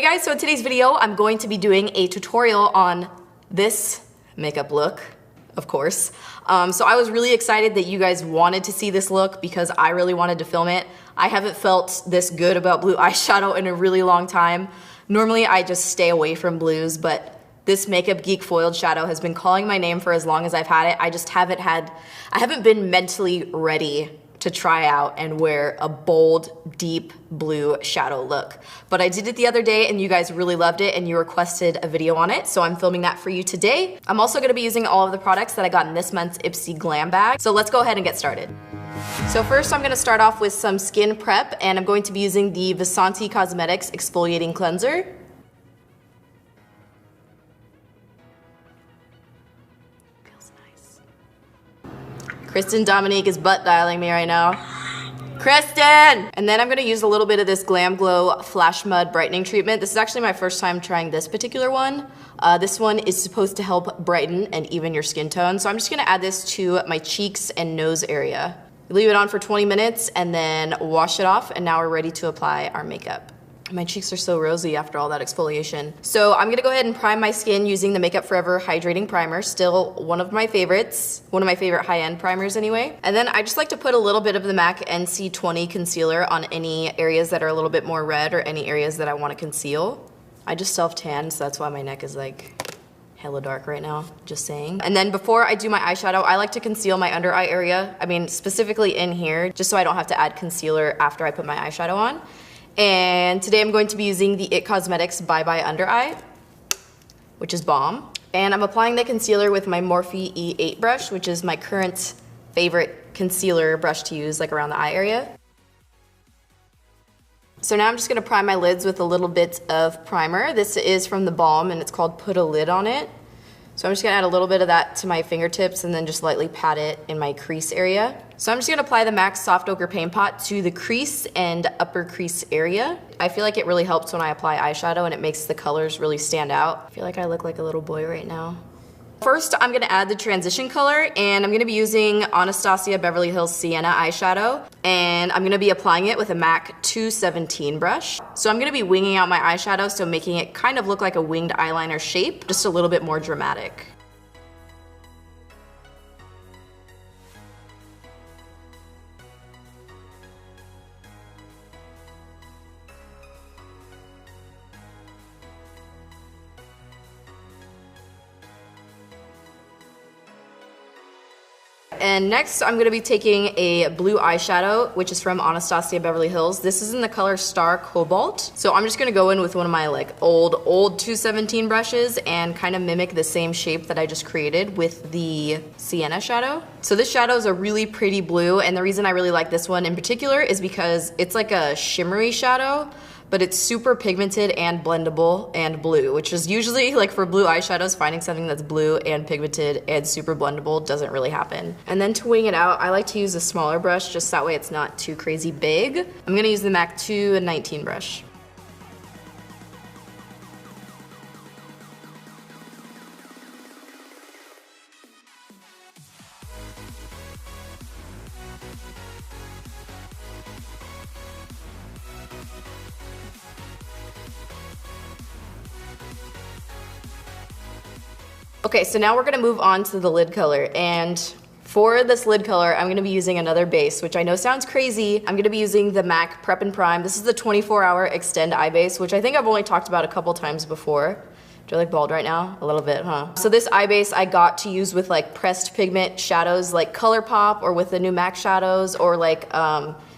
guys, so in today's video, I'm going to be doing a tutorial on this makeup look, of course. So I was really excited that you guys wanted to see this look because I really wanted to film it. I haven't felt this good about blue eyeshadow in a really long time. Normally I just stay away from blues, but this Makeup Geek foiled shadow has been calling my name for as long as I've had it. I just haven't been mentally ready to try out and wear a bold, deep blue shadow look. But I did it the other day and you guys really loved it and you requested a video on it, so I'm filming that for you today. I'm also gonna be using all of the products that I got in this month's Ipsy Glam Bag. So let's go ahead and get started. So first I'm gonna start off with some skin prep, and I'm going to be using the Vasanti Cosmetics Exfoliating Cleanser. Kristen Dominique is butt dialing me right now. Kristen! And then I'm gonna use a little bit of this Glam Glow Flash Mud Brightening Treatment. This is actually my first time trying this particular one. This one is supposed to help brighten and even your skin tone. So I'm just gonna add this to my cheeks and nose area. Leave it on for 20 minutes and then wash it off, and now we're ready to apply our makeup. My cheeks are so rosy after all that exfoliation. So I'm gonna go ahead and prime my skin using the Makeup Forever Hydrating Primer. Still one of my favorites, one of my favorite high-end primers anyway. And then I just like to put a little bit of the MAC NC20 concealer on any areas that are a little bit more red or any areas that I wanna conceal. I just self-tanned, so that's why my neck is like hella dark right now, just saying. And then before I do my eyeshadow, I like to conceal my under eye area. I mean, specifically in here, just so I don't have to add concealer after I put my eyeshadow on. And today I'm going to be using the IT Cosmetics Bye Bye Under Eye, which is bomb. And I'm applying the concealer with my Morphe E8 brush, which is my current favorite concealer brush to use like around the eye area. So now I'm just gonna prime my lids with a little bit of primer. This is from the Balm and it's called Put a Lid on It. So I'm just gonna add a little bit of that to my fingertips and then just lightly pat it in my crease area. So I'm just gonna apply the MAC Soft Ochre Paint Pot to the crease and upper crease area. I feel like it really helps when I apply eyeshadow and it makes the colors really stand out. I feel like I look like a little boy right now. First, I'm gonna add the transition color, and I'm gonna be using Anastasia Beverly Hills Sienna eyeshadow, and I'm gonna be applying it with a MAC 217 brush. So I'm gonna be winging out my eyeshadow, so making it kind of look like a winged eyeliner shape, just a little bit more dramatic. And next, I'm gonna be taking a blue eyeshadow, which is from Anastasia Beverly Hills. This is in the color Star Cobalt. So I'm just gonna go in with one of my like old 217 brushes and kind of mimic the same shape that I just created with the Sienna shadow. So this shadow is a really pretty blue, and the reason I really like this one in particular is because it's like a shimmery shadow, but it's super pigmented and blendable and blue, which is usually, like for blue eyeshadows, finding something that's blue and pigmented and super blendable doesn't really happen. And then to wing it out, I like to use a smaller brush, just that way it's not too crazy big. I'm gonna use the MAC 219 brush. Okay, so now we're gonna move on to the lid color, and for this lid color, I'm gonna be using another base, which I know sounds crazy. I'm gonna be using the MAC Prep and Prime. This is the 24-hour Extend Eye Base, which I think I've only talked about a couple times before. Do I look bald right now? A little bit, huh? So this eye base I got to use with like pressed pigment shadows like ColourPop, or with the new MAC shadows, or like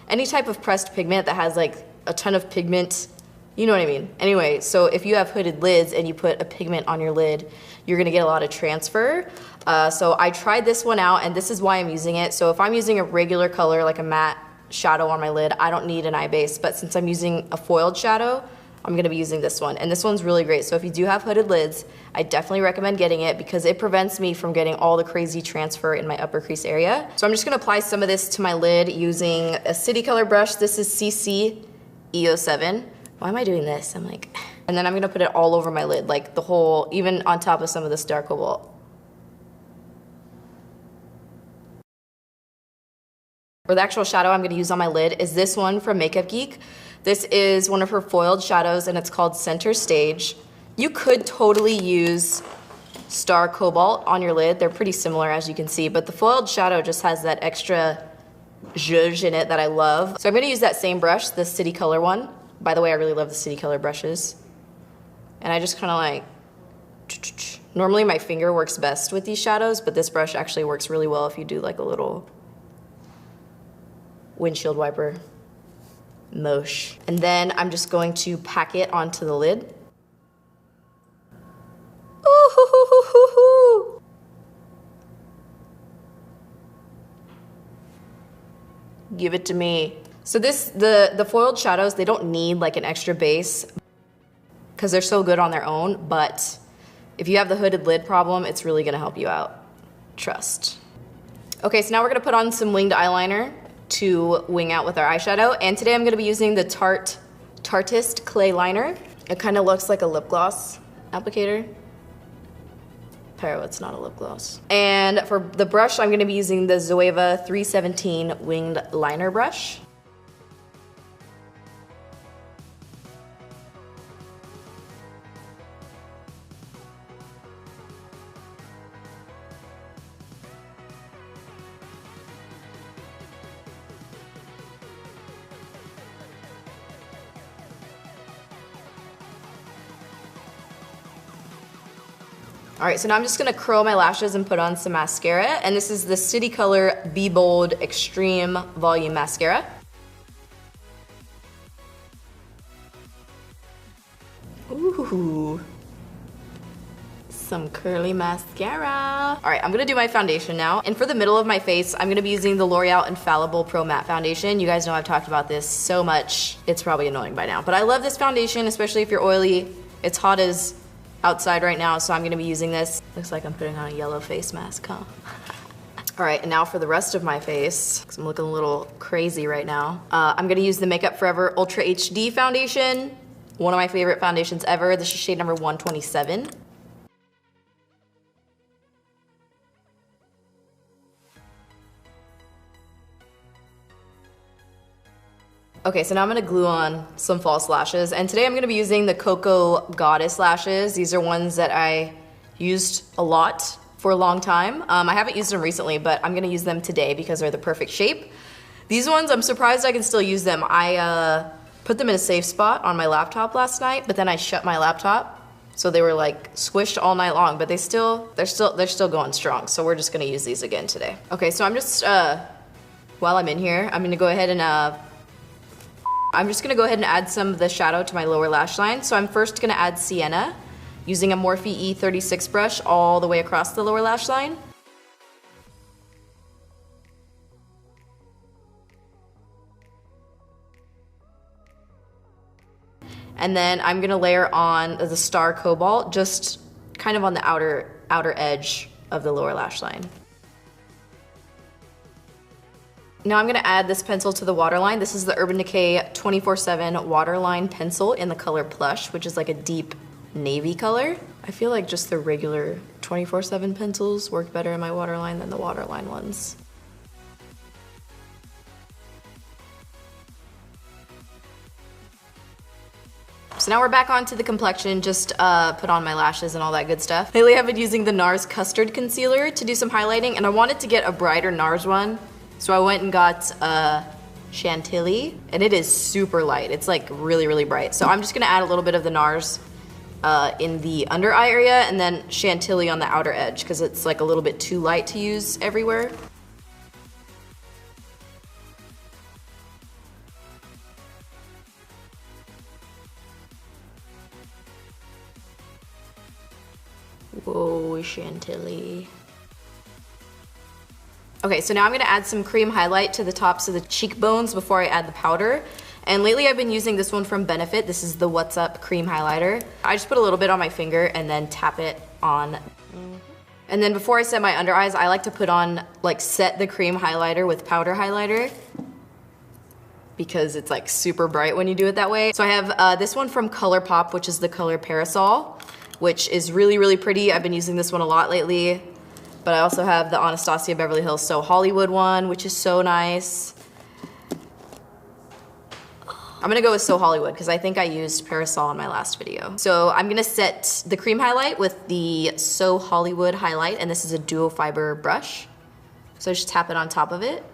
any type of pressed pigment that has like a ton of pigment. You know what I mean? Anyway, so if you have hooded lids and you put a pigment on your lid, you're gonna get a lot of transfer. So I tried this one out, and this is why I'm using it. So if I'm using a regular color, like a matte shadow on my lid, I don't need an eye base, but since I'm using a foiled shadow, I'm gonna be using this one. And this one's really great. So if you do have hooded lids, I definitely recommend getting it because it prevents me from getting all the crazy transfer in my upper crease area. So I'm just gonna apply some of this to my lid using a City Color brush. This is CC E07. Why am I doing this? I'm like, and then I'm gonna put it all over my lid, like the whole, even on top of some of this dark cobalt. For the actual shadow I'm gonna use on my lid is this one from Makeup Geek. This is one of her foiled shadows and it's called Center Stage. You could totally use Star Cobalt on your lid. They're pretty similar as you can see, but the foiled shadow just has that extra zhuzh in it that I love. So I'm gonna use that same brush, the City Color one. By the way, I really love the City Color brushes. And I just kind of like, normally my finger works best with these shadows, but this brush actually works really well if you do like a little windshield wiper mosh. And then I'm just going to pack it onto the lid. Ooh. Give it to me. So the foiled shadows, they don't need like an extra base because they're so good on their own, but if you have the hooded lid problem, it's really gonna help you out. Trust. Okay, so now we're gonna put on some winged eyeliner to wing out with our eyeshadow. And today I'm gonna be using the Tartist Clay Liner. It kind of looks like a lip gloss applicator. Pero it's not a lip gloss. And for the brush, I'm gonna be using the Zoeva 317 Winged Liner Brush. All right, so now I'm just gonna curl my lashes and put on some mascara, and this is the City Color Be Bold Extreme Volume Mascara. Ooh, some curly mascara. All right, I'm gonna do my foundation now, and for the middle of my face, I'm gonna be using the L'Oreal Infallible Pro Matte Foundation. You guys know I've talked about this so much, it's probably annoying by now, but I love this foundation, especially if you're oily. It's hot as outside right now, so I'm gonna be using this. Looks like I'm putting on a yellow face mask, huh? All right, and now for the rest of my face, because I'm looking a little crazy right now. I'm gonna use the Makeup Forever Ultra HD foundation, one of my favorite foundations ever. This is shade number 127. Okay, so now I'm gonna glue on some false lashes, and today I'm gonna be using the Cocoa Goddess lashes. These are ones that I used a lot for a long time. I haven't used them recently, but I'm gonna use them today because they're the perfect shape. These ones, I'm surprised I can still use them. I put them in a safe spot on my laptop last night, but then I shut my laptop, so they were like squished all night long, but they're still going strong, so we're just gonna use these again today. Okay, so I'm just, while I'm in here, I'm just gonna go ahead and add some of the shadow to my lower lash line. So I'm first gonna add Sienna using a Morphe E36 brush all the way across the lower lash line. And then I'm gonna layer on the Star Cobalt just kind of on the outer edge of the lower lash line. Now I'm gonna add this pencil to the waterline. This is the Urban Decay 24/7 Waterline Pencil in the color Plush, which is like a deep navy color. I feel like just the regular 24/7 pencils work better in my waterline than the waterline ones. So now we're back onto the complexion, just put on my lashes and all that good stuff. Lately I've been using the NARS Custard Concealer to do some highlighting, and I wanted to get a brighter NARS one. So I went and got Chantilly, and it is super light. It's like really, really bright. So I'm just gonna add a little bit of the NARS in the under eye area, and then Chantilly on the outer edge, because it's like a little bit too light to use everywhere. Whoa, Chantilly. Okay, so now I'm gonna add some cream highlight to the tops of the cheekbones before I add the powder. And lately I've been using this one from Benefit. This is the What's Up Cream Highlighter. I just put a little bit on my finger and then tap it on. And then before I set my under eyes, I like to put on, like set the cream highlighter with powder highlighter, because it's like super bright when you do it that way. So I have this one from ColourPop, which is the color Parasol, which is really, really pretty. I've been using this one a lot lately. But I also have the Anastasia Beverly Hills So Hollywood one, which is so nice. I'm gonna go with So Hollywood because I think I used Parasol in my last video. So I'm gonna set the cream highlight with the So Hollywood highlight, and this is a duo fiber brush. So just tap it on top of it.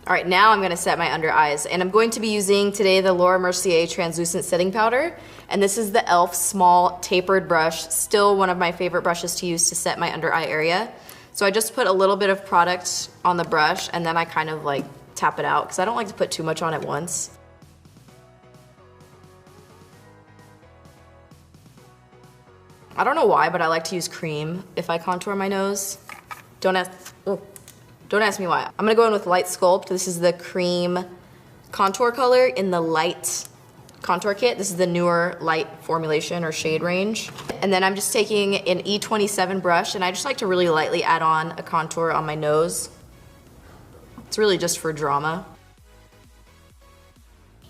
All right, now I'm gonna set my under eyes, and I'm going to be using today the Laura Mercier translucent setting powder, and this is the e.l.f. small tapered brush, still one of my favorite brushes to use to set my under eye area. So I just put a little bit of product on the brush, and then I kind of like tap it out because I don't like to put too much on at once. I don't know why, but I like to use cream if I contour my nose. Don't ask me why. I'm gonna go in with Light Sculpt. This is the cream contour color in the light contour kit. This is the newer light formulation or shade range. And then I'm just taking an E27 brush, and I just like to really lightly add on a contour on my nose. It's really just for drama.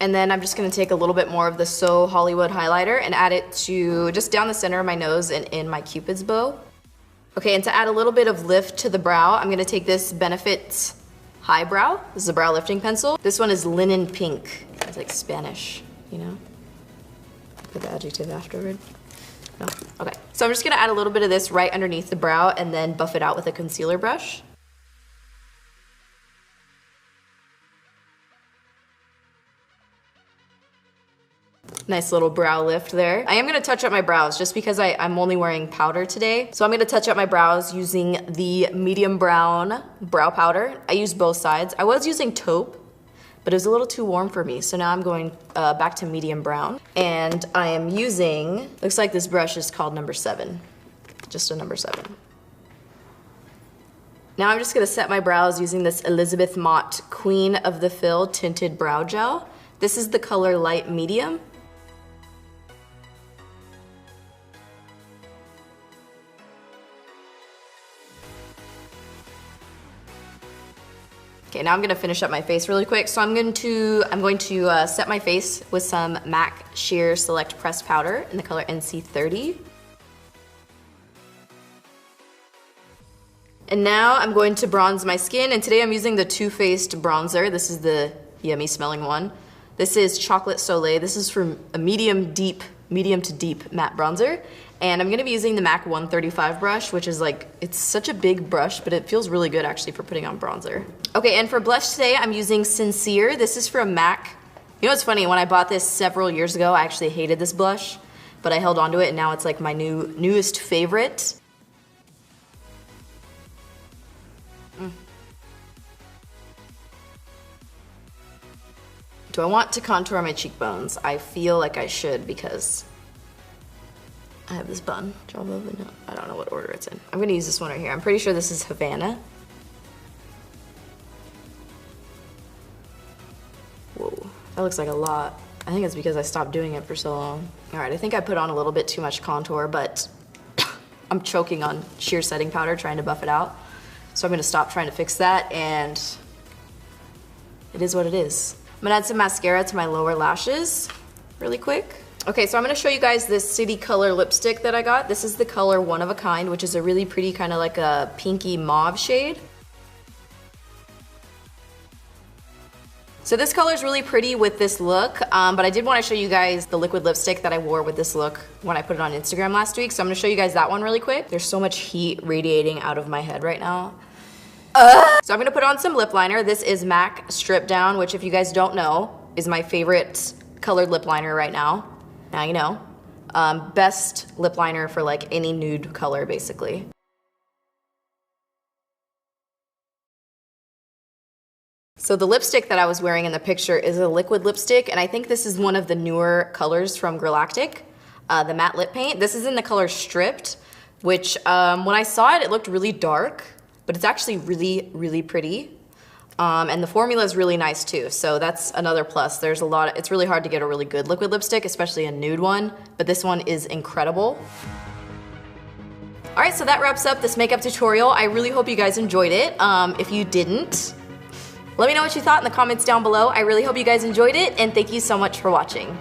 And then I'm just gonna take a little bit more of the So Hollywood highlighter and add it to just down the center of my nose and in my Cupid's bow. Okay, and to add a little bit of lift to the brow, I'm gonna take this Benefit High Brow. This is a brow lifting pencil. This one is Linen Pink. It's like Spanish, you know? Put the adjective afterward. No? Okay. So I'm just gonna add a little bit of this right underneath the brow and then buff it out with a concealer brush. Nice little brow lift there. I am gonna touch up my brows just because I'm only wearing powder today. So I'm gonna touch up my brows using the medium brown brow powder. I use both sides. I was using taupe, but it was a little too warm for me. So now I'm going back to medium brown. And I am using, looks like this brush is called number 7. Just a number 7. Now I'm just gonna set my brows using this Elizabeth Mott Queen of the Fill Tinted Brow Gel. This is the color Light Medium. Okay, now I'm gonna finish up my face really quick. So I'm going to set my face with some MAC Sheer Select Pressed Powder in the color NC30. And now I'm going to bronze my skin, and today I'm using the Too Faced bronzer. This is the yummy smelling one. This is Chocolate Soleil. This is from a medium to deep matte bronzer. And I'm gonna be using the MAC 135 brush, which is like, it's such a big brush, but it feels really good actually for putting on bronzer. Okay, and for blush today, I'm using Sincere. This is from MAC. You know what's funny, when I bought this several years ago, I actually hated this blush, but I held onto it, and now it's like my newest favorite. Do I want to contour my cheekbones? I feel like I should because I have this bun. I don't know what order it's in. I'm gonna use this one right here. I'm pretty sure this is Havana. Whoa, that looks like a lot. I think it's because I stopped doing it for so long. All right, I think I put on a little bit too much contour, but I'm choking on sheer setting powder trying to buff it out. So I'm gonna stop trying to fix that, and it is what it is. I'm gonna add some mascara to my lower lashes really quick. Okay, so I'm gonna show you guys this City Color lipstick that I got. This is the color One of a Kind, which is a really pretty kind of like a pinky mauve shade. So this color is really pretty with this look, but I did want to show you guys the liquid lipstick that I wore with this look when I put it on Instagram last week. So I'm gonna show you guys that one really quick. There's so much heat radiating out of my head right now. So I'm gonna put on some lip liner. This is MAC Strip Down, which if you guys don't know, is my favorite colored lip liner right now. Now you know. Best lip liner for like any nude color, basically. So the lipstick that I was wearing in the picture is a liquid lipstick, and I think this is one of the newer colors from Galactic, the matte lip paint. This is in the color Stripped, which when I saw it, it looked really dark, but it's actually really, really pretty. And the formula is really nice too, so that's another plus. There's a lot, it's really hard to get a really good liquid lipstick, especially a nude one, but this one is incredible. All right, so that wraps up this makeup tutorial. I really hope you guys enjoyed it. If you didn't, let me know what you thought in the comments down below. I really hope you guys enjoyed it, and thank you so much for watching.